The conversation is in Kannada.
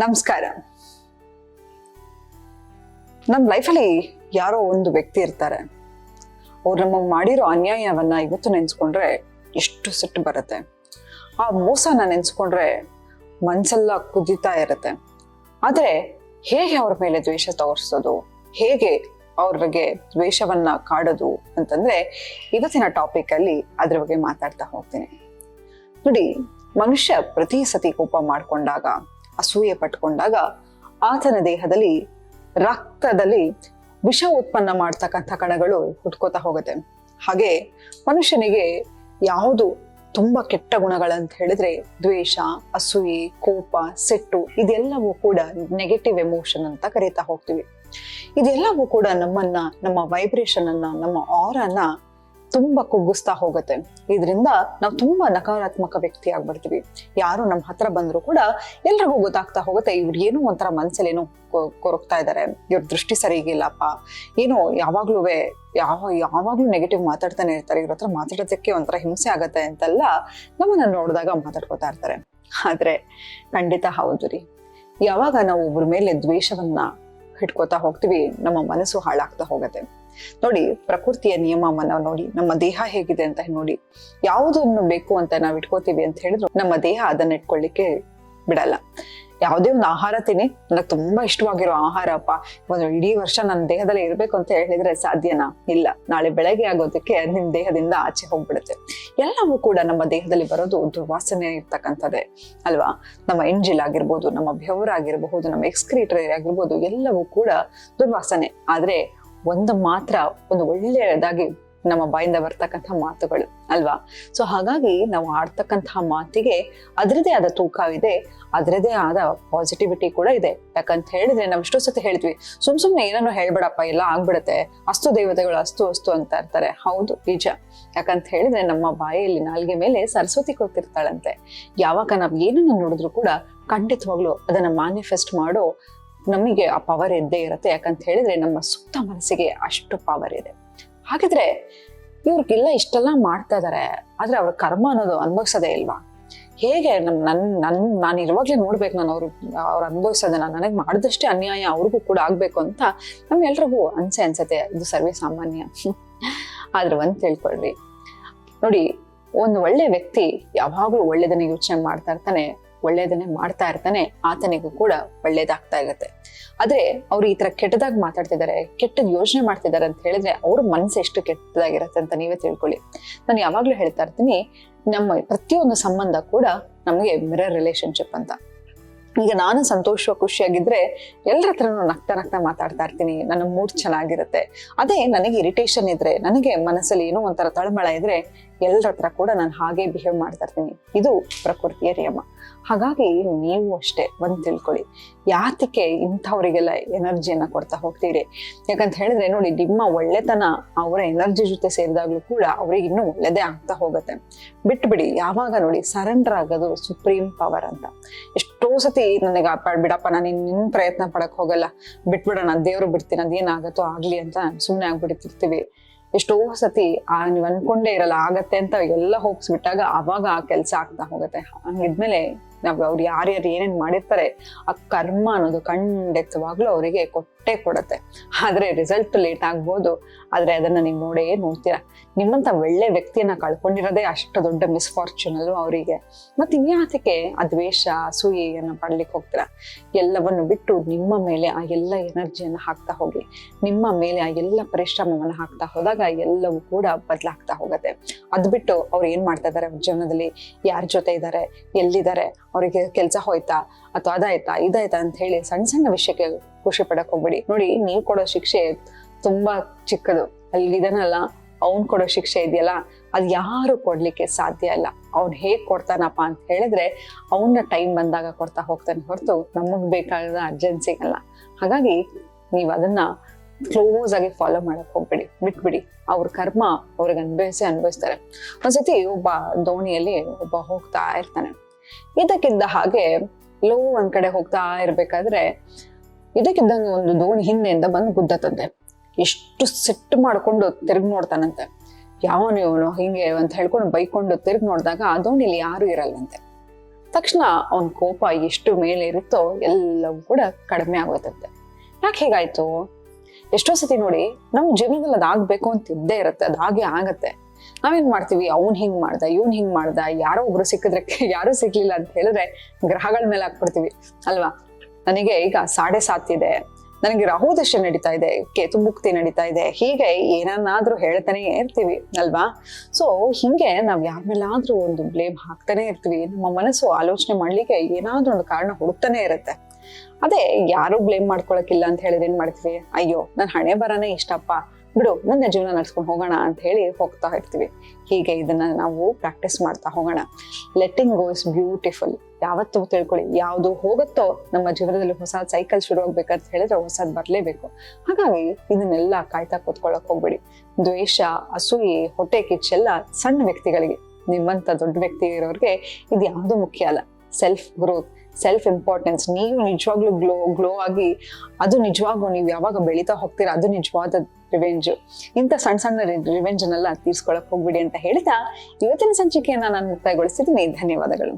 ನಮಸ್ಕಾರ. ನಮ್ಮ ಲೈಫಲ್ಲಿ ಯಾರೋ ಒಂದು ವ್ಯಕ್ತಿ ಇರ್ತಾರೆ. ಅವ್ರು ನಮಗೆ ಮಾಡಿರೋ ಅನ್ಯಾಯವನ್ನ ಇವತ್ತು ನೆನ್ಸ್ಕೊಂಡ್ರೆ ಎಷ್ಟು ಸಿಟ್ಟು ಬರುತ್ತೆ. ಆ ಮೋಸನ ನೆನ್ಸ್ಕೊಂಡ್ರೆ ಮನ್ಸೆಲ್ಲ ಕುದೀತಾ ಇರುತ್ತೆ. ಆದ್ರೆ ಹೇಗೆ ಅವ್ರ ಮೇಲೆ ದ್ವೇಷ ತೋರಿಸೋದು, ಹೇಗೆ ಅವ್ರಿಗೆ ದ್ವೇಷವನ್ನ ಕಾಡೋದು ಅಂತಂದ್ರೆ ಇವತ್ತಿನ ಟಾಪಿಕ್ ಅಲ್ಲಿ ಅದ್ರ ಬಗ್ಗೆ ಮಾತಾಡ್ತಾ ಹೋಗ್ತೀನಿ. ನೋಡಿ, ಮನುಷ್ಯ ಪ್ರತಿ ಸತಿ ಕೋಪ ಮಾಡ್ಕೊಂಡಾಗ, ಅಸೂಯೆ ಪಟ್ಕೊಂಡಾಗ ಆತನ ದೇಹದಲ್ಲಿ ರಕ್ತದಲ್ಲಿ ವಿಷ ಉತ್ಪನ್ನ ಮಾಡ್ತಕ್ಕಂಥ ಕಣಗಳು ಹುಟ್ಕೋತಾ ಹೋಗುತ್ತೆ. ಹಾಗೆ ಮನುಷ್ಯನಿಗೆ ಯಾವುದು ತುಂಬಾ ಕೆಟ್ಟ ಗುಣಗಳಂತ ಹೇಳಿದ್ರೆ ದ್ವೇಷ, ಅಸೂಯೆ, ಕೋಪ, ಸಿಟ್ಟು ಇದೆಲ್ಲವೂ ಕೂಡ ನೆಗೆಟಿವ್ ಎಮೋಷನ್ ಅಂತ ಕರೀತಾ ಹೋಗ್ತೀವಿ. ಇದೆಲ್ಲವೂ ಕೂಡ ನಮ್ಮನ್ನ, ನಮ್ಮ ವೈಬ್ರೇಷನ್ ಅನ್ನ, ನಮ್ಮ ಆರನ್ನ ತುಂಬಾ ಕುಗ್ಗಿಸ್ತಾ ಹೋಗುತ್ತೆ. ಇದರಿಂದ ನಾವು ತುಂಬಾ ನಕಾರಾತ್ಮಕ ವ್ಯಕ್ತಿ ಆಗ್ಬಿಡ್ತೀವಿ. ಯಾರು ನಮ್ಮ ಹತ್ರ ಬಂದ್ರು ಕೂಡ ಎಲ್ರಿಗೂ ಗೊತ್ತಾಗ್ತಾ ಹೋಗುತ್ತೆ, ಇವ್ರು ಏನೋ ಒಂಥರ ಮನ್ಸಲ್ಲಿ ಏನೋ ಕೊರಗ್ತಾ ಇದಾರೆ, ಇವ್ರ ದೃಷ್ಟಿ ಸರಿಗಿಲ್ಲಪ್ಪ, ಏನೋ ಯಾವಾಗ್ಲೂ ನೆಗೆಟಿವ್ ಮಾತಾಡ್ತಾನೆ ಇರ್ತಾರೆ, ಇವ್ರ ಹತ್ರ ಮಾತಾಡೋದಕ್ಕೆ ಒಂಥರ ಹಿಂಸೆ ಆಗತ್ತೆ ಅಂತೆಲ್ಲ ನಮ್ಮನ್ನ ನೋಡಿದಾಗ ಮಾತಾಡ್ಕೋತಾ ಇರ್ತಾರೆ. ಆದ್ರೆ ಖಂಡಿತ ಹೌದು ರೀ, ಯಾವಾಗ ನಾವು ಒಬ್ಬರ ಮೇಲೆ ದ್ವೇಷವನ್ನ ಹಿಡ್ಕೋತಾ ಹೋಗ್ತೀವಿ, ನಮ್ಮ ಮನಸ್ಸು ಹಾಳಾಗ್ತಾ ಹೋಗತ್ತೆ. ನೋಡಿ, ಪ್ರಕೃತಿಯ ನಿಯಮವನ್ನ ನೋಡಿ, ನಮ್ಮ ದೇಹ ಹೇಗಿದೆ ಅಂತ ನೋಡಿ, ಯಾವುದನ್ನು ಬೇಕು ಅಂತ ನಾವ್ ಇಟ್ಕೋತೀವಿ ಅಂತ ಹೇಳಿದ್ರು ನಮ್ಮ ದೇಹ ಅದನ್ನ ಇಟ್ಕೊಳ್ಳಿಕ್ಕೆ ಬಿಡಲ್ಲ. ಯಾವುದೇ ಒಂದು ಆಹಾರ ತಿನ್ನಿ, ನನಗೆ ತುಂಬಾ ಇಷ್ಟವಾಗಿರೋ ಆಹಾರಪ್ಪ, ಒಂದು ಇಡೀ ವರ್ಷ ನನ್ನ ದೇಹದಲ್ಲಿ ಇರ್ಬೇಕು ಅಂತ ಹೇಳಿದ್ರೆ ಸಾಧ್ಯನಾ? ಇಲ್ಲ. ನಾಳೆ ಬೆಳಗ್ಗೆ ಆಗೋದಕ್ಕೆ ನಿಮ್ ದೇಹದಿಂದ ಆಚೆ ಹೋಗ್ಬಿಡುತ್ತೆ. ಎಲ್ಲವೂ ಕೂಡ ನಮ್ಮ ದೇಹದಲ್ಲಿ ಬರೋದು ದುರ್ವಾಸನೆ ಇರ್ತಕ್ಕಂಥದ್ದೇ ಅಲ್ವಾ. ನಮ್ಮ ಎಂಜಿಲ್ ಆಗಿರ್ಬೋದು, ನಮ್ಮ ಬೆವರಾಗಿರ್ಬಹುದು, ನಮ್ಮ ಎಕ್ಸ್ಕ್ರೀಟರಿ ಆಗಿರ್ಬೋದು, ಎಲ್ಲವೂ ಕೂಡ ದುರ್ವಾಸನೆ. ಆದ್ರೆ ಒಂದು ಮಾತ್ರ ಒಂದು ಒಳ್ಳೆಯದಾಗಿ ನಮ್ಮ ಬಾಯಿಂದ ಬರ್ತಕ್ಕಂಥ ಮಾತುಗಳು ಅಲ್ವಾ. ಸೊ ಹಾಗಾಗಿ ನಾವು ಆಡ್ತಕ್ಕಂತಹ ಮಾತಿಗೆ ಅದರದೇ ಆದ ತೂಕವಿದೆ, ಅದರದೇ ಆದ ಪಾಸಿಟಿವಿಟಿ ಕೂಡ ಇದೆ. ಯಾಕಂತ ಹೇಳಿದ್ರೆ ನಾವು ಇಷ್ಟೋ ಸತಿ ಹೇಳ್ತೀವಿ, ಸುಮ್ನೆ ಏನೋ ಹೇಳ್ಬೇಡಪ್ಪ, ಎಲ್ಲ ಆಗ್ಬಿಡತ್ತೆ, ಅಸ್ತು ದೇವತೆಗಳು ಅಸ್ತು ಅಸ್ತು ಅಂತ ಇರ್ತಾರೆ. ಹೌದು, ನಿಜ. ಯಾಕಂತ ಹೇಳಿದ್ರೆ ನಮ್ಮ ಬಾಯಲ್ಲಿ ನಾಲ್ಗೆ ಮೇಲೆ ಸರಸ್ವತಿ ಕೂತಿರ್ತಾಳಂತೆ. ಯಾವಾಗ ನಾವ್ ಏನನ್ನ ನೋಡಿದ್ರು ಕೂಡ ಖಂಡಿತವಾಗ್ಲು ಅದನ್ನ ಮ್ಯಾನಿಫೆಸ್ಟ್ ಮಾಡೋ ನಮಗೆ ಆ ಪವರ್ ಇದ್ದೇ ಇರುತ್ತೆ. ಯಾಕಂತ ಹೇಳಿದ್ರೆ ನಮ್ಮ ಸುತ್ತ ಮನಸ್ಸಿಗೆ ಅಷ್ಟು ಪವರ್ ಇದೆ. ಹಾಗಿದ್ರೆ ಇವ್ರಿಗೆಲ್ಲ ಇಷ್ಟೆಲ್ಲ ಮಾಡ್ತಾ ಇದಾರೆ, ಆದ್ರೆ ಅವ್ರ ಕರ್ಮ ಅನ್ನೋದು ಅನುಭವಿಸೋದೇ ಇಲ್ವಾ? ಹೇಗೆ ನಾನು ಇರುವಾಗ್ಲೇ ನೋಡ್ಬೇಕು, ನಾನು ಅವ್ರು ಅನುಭವಿಸೋದನ್ನ, ನನಗೆ ಮಾಡಿದಷ್ಟೇ ಅನ್ಯಾಯ ಅವ್ರಿಗೂ ಕೂಡ ಆಗ್ಬೇಕು ಅಂತ ನಮ್ಗೆಲ್ರಿಗೂ ಅನ್ಸತ್ತೆ. ಇದು ಸರ್ವೇ ಸಾಮಾನ್ಯ. ಆದ್ರೆ ಒಂದ್ ತಿಳ್ಕೊಳ್ರಿ, ನೋಡಿ, ಒಂದು ಒಳ್ಳೆ ವ್ಯಕ್ತಿ ಯಾವಾಗ್ಲೂ ಒಳ್ಳೇದನ್ನ ಯೋಚನೆ ಮಾಡ್ತಾ ಇರ್ತಾನೆ, ಒಳ್ಳೇದನ್ನೇ ಮಾಡ್ತಾ ಇರ್ತಾನೆ, ಆತನಿಗೂ ಕೂಡ ಒಳ್ಳೇದಾಗ್ತಾ ಇರುತ್ತೆ. ಆದ್ರೆ ಅವ್ರು ಈ ತರ ಕೆಟ್ಟದಾಗ ಮಾತಾಡ್ತಿದ್ದಾರೆ, ಕೆಟ್ಟದ್ ಯೋಚನೆ ಮಾಡ್ತಿದ್ದಾರೆ ಅಂತ ಹೇಳಿದ್ರೆ ಅವ್ರ ಮನಸ್ಸು ಎಷ್ಟು ಕೆಟ್ಟದಾಗಿರತ್ತೆ ಅಂತ ನೀವೇ ತಿಳ್ಕೊಳ್ಳಿ. ನಾನು ಯಾವಾಗ್ಲೂ ಹೇಳ್ತಾ ಇರ್ತೀನಿ, ನಮ್ಮ ಪ್ರತಿಯೊಂದು ಸಂಬಂಧ ಕೂಡ ನಮಗೆ ಮಿರರ್ ರಿಲೇಶನ್ಶಿಪ್ ಅಂತ. ಈಗ ನಾನು ಖುಷಿಯಾಗಿದ್ರೆ ಎಲ್ಲರ ಹತ್ರನೂ ನಗ್ತಾ ಮಾತಾಡ್ತಾ ಇರ್ತೀನಿ, ನನ್ನ ಮೂಡ್ ಚೆನ್ನಾಗಿರುತ್ತೆ. ಅದೇ ನನಗೆ ಇರಿಟೇಷನ್ ಇದ್ರೆ, ನನಗೆ ಮನಸ್ಸಲ್ಲಿ ಏನೋ ಒಂಥರ ತಳಮಳ ಇದ್ರೆ ಎಲ್ಲರ ಹತ್ರ ಕೂಡ ನಾನು ಹಾಗೆ ಬಿಹೇವ್ ಮಾಡ್ತಾ ಇರ್ತೀನಿ. ಇದು ಪ್ರಕೃತಿಯ ನಿಯಮ. ಹಾಗಾಗಿ ನೀವು ಅಷ್ಟೇ ಒಂದ್ ತಿಳ್ಕೊಳ್ಳಿ, ಯಾತಕ್ಕೆ ಇಂಥವ್ರಿಗೆಲ್ಲ ಎನರ್ಜಿಯನ್ನ ಕೊಡ್ತಾ ಹೋಗ್ತೀರಿ? ಯಾಕಂತ ಹೇಳಿದ್ರೆ ನೋಡಿ, ನಿಮ್ಮ ಒಳ್ಳೆತನ ಅವರ ಎನರ್ಜಿ ಜೊತೆ ಸೇರಿದಾಗ್ಲೂ ಕೂಡ ಅವ್ರಿಗೆ ಇನ್ನೂ ಒಳ್ಳೇದೇ ಆಗ್ತಾ ಹೋಗುತ್ತೆ. ಬಿಟ್ಬಿಡಿ. ಯಾವಾಗ ನೋಡಿ, ಸರೆಂಡರ್ ಆಗೋದು ಸುಪ್ರೀಂ ಪವರ್ ಅಂತ. ಎಷ್ಟೋ ಸತಿ ನನಗೆ ಬಿಡಪ್ಪ, ನಾನು ನಿನ್ನ ಪ್ರಯತ್ನ ಪಡಕ್ ಹೋಗಲ್ಲ, ಬಿಟ್ಬಿಡೋಣ, ದೇವ್ರು ಬಿಡ್ತೀನಿ, ಅದೇನಾಗತ್ತೋ ಆಗ್ಲಿ ಅಂತ ಸುಮ್ನೆ ಆಗ್ಬಿಡ್ತಿರ್ತೀವಿ. ಎಷ್ಟೋ ಸತಿ ನೀವ್ ಅನ್ಕೊಂಡೇ ಇರಲ್ಲ, ಆಗತ್ತೆ ಅಂತ ಎಲ್ಲ ಹೋಗ್ಸ್ಬಿಟ್ಟಾಗ ಅವಾಗ ಆ ಕೆಲ್ಸ ಆಗ್ತಾ ಹೋಗುತ್ತೆ. ಹಂಗಿದ್ಮೇಲೆ ನಾವ್ ಅವ್ರು ಯಾರ್ಯಾರು ಏನೇನ್ ಮಾಡಿರ್ತಾರೆ, ಆ ಕರ್ಮ ಅನ್ನೋದು ಖಂಡಿತವಾಗ್ಲೂ ಅವರಿಗೆ ಕೊಟ್ಟೆ ಕೊಡತ್ತೆ. ಆದ್ರೆ ರಿಸಲ್ಟ್ ಲೇಟ್ ಆಗ್ಬೋದು, ಆದ್ರೆ ಅದನ್ನ ನೀವು ನೋಡ್ತೀರಾ. ನಿಮ್ಮಂತ ಒಳ್ಳೆ ವ್ಯಕ್ತಿಯನ್ನ ಕಳ್ಕೊಂಡಿರೋದೇ ಅಷ್ಟು ದೊಡ್ಡ ಮಿಸ್ಫಾರ್ಚೂನ್ ಅಲ್ವಾ ಅವರಿಗೆ. ಮತ್ತೆ ಇನ್ಯಾತಕ್ಕೆ ಆ ದ್ವೇಷ, ಅಸೂಯೆಯನ್ನ ಪಡ್ಲಿಕ್ಕೆ ಹೋಗ್ತೀರಾ? ಎಲ್ಲವನ್ನು ಬಿಟ್ಟು ನಿಮ್ಮ ಮೇಲೆ ಆ ಎಲ್ಲ ಎನರ್ಜಿಯನ್ನ ಹಾಕ್ತಾ ಹೋಗಿ, ನಿಮ್ಮ ಮೇಲೆ ಆ ಎಲ್ಲ ಪರಿಶ್ರಮವನ್ನ ಹಾಕ್ತಾ ಹೋದಾಗ ಎಲ್ಲವೂ ಕೂಡ ಬದಲಾಗ್ತಾ ಹೋಗತ್ತೆ. ಅದ್ ಬಿಟ್ಟು ಅವ್ರು ಏನ್ ಮಾಡ್ತಾ ಇದಾರೆ ಅವ್ರ ಜೀವನದಲ್ಲಿ, ಯಾರ ಜೊತೆ ಇದ್ದಾರೆ, ಎಲ್ಲಿದ್ದಾರೆ, ಅವರಿಗೆ ಕೆಲ್ಸ ಹೋಯ್ತಾ ಅಥವಾ ಇದಾಯ್ತಾ ಅಂತ ಹೇಳಿ ಸಣ್ಣ ವಿಷಯಕ್ಕೆ ಖುಷಿ ಪಡಕ್ ಹೋಗ್ಬೇಡಿ. ನೋಡಿ, ನೀವ್ ಕೊಡೋ ಶಿಕ್ಷೆ ತುಂಬಾ ಚಿಕ್ಕದು, ಅಲ್ಲಿದನಲ್ಲ ಅವ್ನ್ ಕೊಡೋ ಶಿಕ್ಷೆ ಇದೆಯಲ್ಲ, ಅದ್ ಯಾರು ಕೊಡ್ಲಿಕ್ಕೆ ಸಾಧ್ಯ ಇಲ್ಲ. ಅವ್ನ್ ಹೇಗ್ ಕೊಡ್ತಾನಪ್ಪ ಅಂತ ಹೇಳಿದ್ರೆ ಅವನ ಟೈಮ್ ಬಂದಾಗ ಕೊಡ್ತಾ ಹೋಗ್ತಾನೆ ಹೊರತು ನಮಗ್ ಬೇಕಾದ ಅರ್ಜೆಂಟ್ ಸಿಗಲ್ಲ. ಹಾಗಾಗಿ ನೀವ್ ಅದನ್ನ ಕ್ಲೋಸ್ ಆಗಿ ಫಾಲೋ ಮಾಡಕ್ ಹೋಗ್ಬೇಡಿ, ಬಿಟ್ಬಿಡಿ. ಅವ್ರ ಕರ್ಮ ಅವ್ರಿಗೆ ಅನುಭವಿಸ್ತಾರೆ. ಒಂದ್ಸತಿ ಒಬ್ಬ ದೋಣಿಯಲ್ಲಿ ಒಬ್ಬ ಹೋಗ್ತಾ ಇರ್ತಾನೆ. ಇದಕ್ಕಿದ್ದ ಹಾಗೆ ಲೋ ಒಂದ್ ಕಡೆ ಹೋಗ್ತಾ ಇರ್ಬೇಕಾದ್ರೆ ಇದಕ್ಕಿದ್ದಂಗೆ ಒಂದು ದೋಣಿ ಹಿಂದೆಯಿಂದ ಬಂದು ಗುದ್ದತಂತೆ. ಎಷ್ಟು ಸಿಟ್ಟು ಮಾಡ್ಕೊಂಡು ತಿರುಗಿ ನೋಡ್ತಾನಂತೆ. ಯಾವನು ಇವನು ಹಿಂಗೆ ಅಂತ ಹೇಳ್ಕೊಂಡು ಬೈಕೊಂಡು ತಿರುಗಿ ನೋಡಿದಾಗ ಆ ದೋಣಿಲಿ ಯಾರು ಇರಲ್ಲಂತೆ. ತಕ್ಷಣ ಅವನ ಕೋಪ ಎಷ್ಟು ಮೇಲೆ ಇರುತ್ತೋ ಎಲ್ಲವೂ ಕೂಡ ಕಡಿಮೆ ಆಗೋಗುತ್ತೆ. ಯಾಕೆ ಹೇಗಾಯ್ತು? ಎಷ್ಟೋ ಸತಿ ನೋಡಿ, ನಮ್ಮ ಜೀವನದಲ್ಲಿ ಅದಾಗ್ಬೇಕು ಅಂತ ಇದ್ದೇ ಇರುತ್ತೆ, ಅದಾಗೆ ಆಗತ್ತೆ. ನಾವೇನ್ ಮಾಡ್ತೀವಿ, ಅವ್ನ್ ಹಿಂಗ್ ಮಾಡ್ದ, ಇವ್ನ್ ಹಿಂಗ್ ಮಾಡ್ದ, ಯಾರೋ ಒಬ್ರು ಸಿಕ್ಕಿದ್ರೆ ಯಾರು ಸಿಗ್ಲಿಲ್ಲ ಅಂತ ಹೇಳಿದ್ರೆ ಗ್ರಹಗಳ ಮೇಲೆ ಹಾಕ್ಬಿಡ್ತೀವಿ ಅಲ್ವಾ. ನನಗೆ ಈಗ 7:30 ಇದೆ, ನನಗೆ ರಾಹು ದಶೆ ನಡೀತಾ ಇದೆ, ಕೇತು ಮುಕ್ತಿ ನಡೀತಾ ಇದೆ, ಹೀಗೆ ಏನನ್ನಾದ್ರೂ ಹೇಳ್ತಾನೆ ಇರ್ತೀವಿ ಅಲ್ವಾ. ಸೊ ಹಿಂಗೆ ನಾವ್ ಯಾರ ಮೇಲಾದ್ರೂ ಒಂದು ಬ್ಲೇಮ್ ಹಾಕ್ತಾನೆ ಇರ್ತೀವಿ. ನಮ್ಮ ಮನಸ್ಸು ಆಲೋಚನೆ ಮಾಡ್ಲಿಕ್ಕೆ ಏನಾದ್ರೂ ಒಂದು ಕಾರಣ ಹುಡುಕ್ತಾನೆ ಇರುತ್ತೆ. ಅದೇ ಯಾರು ಬ್ಲೇಮ್ ಮಾಡ್ಕೊಳಕಿಲ್ಲ ಅಂತ ಹೇಳಿದ್ರೆ ಏನ್ ಮಾಡ್ತೀವಿ, ಅಯ್ಯೋ ನನ್ ಹಣೆ ಬರನೇ ಇಷ್ಟಪ್ಪ, ಬಿಡು ಮುಂದೆ ಜೀವನ ನಡ್ಸ್ಕೊಂಡು ಹೋಗೋಣ ಅಂತ ಹೇಳಿ ಹೋಗ್ತಾ ಇರ್ತೀವಿ. ಹೀಗೆ ಇದನ್ನ ನಾವು ಪ್ರಾಕ್ಟೀಸ್ ಮಾಡ್ತಾ ಹೋಗೋಣ. Letting go is beautiful. ಯಾವತ್ತೂ ತಿಳ್ಕೊಳ್ಳಿ, ಯಾವುದು ಹೋಗುತ್ತೋ ನಮ್ಮ ಜೀವನದಲ್ಲಿ ಹೊಸ ಸೈಕಲ್ ಶುರು ಆಗ್ಬೇಕಂತ ಹೇಳಿದ್ರೆ ಹೊಸದ್ ಬರ್ಲೇಬೇಕು. ಹಾಗಾಗಿ ಇದನ್ನೆಲ್ಲ ಕಾಯ್ತಾ ಕೂತ್ಕೊಳ್ಳಕ್ ಹೋಗ್ಬೇಡಿ. ದ್ವೇಷ, ಅಸೂಯೆ, ಹೊಟ್ಟೆ ಕಿಚ್ಚೆಲ್ಲ ಸಣ್ಣ ವ್ಯಕ್ತಿಗಳಿಗೆ. ನಿಮ್ಮಂತ ದೊಡ್ಡ ವ್ಯಕ್ತಿ ಇರೋರಿಗೆ ಇದು ಯಾವುದು ಮುಖ್ಯ ಅಲ್ಲ. ಸೆಲ್ಫ್ ಗ್ರೋತ್, ಸೆಲ್ಫ್ ಇಂಪಾರ್ಟೆನ್ಸ್, ನೀವು ನಿಜವಾಗ್ಲೂ ಗ್ಲೋ ಆಗಿ, ಅದು ನಿಜವಾಗ್ಲೂ ನೀವು ಯಾವಾಗ ಬೆಳೀತಾ ಹೋಗ್ತೀರಾ ಅದು ನಿಜವಾದ ರಿವೆಂಜ್. ಇಂಥ ಸಣ್ಣ ಸಣ್ಣ ರಿವೆಂಜ್ ನೆಲ್ಲ ತೀರ್ಸ್ಕೊಳಕ್ ಹೋಗ್ಬಿಡಿ ಅಂತ ಹೇಳ್ತಾ ಇವತ್ತಿನ ಸಂಚಿಕೆಯನ್ನ ನಾನು ಮುಕ್ತಾಯಗೊಳಿಸ್ತಿದ್ದೀನಿ. ಧನ್ಯವಾದಗಳು.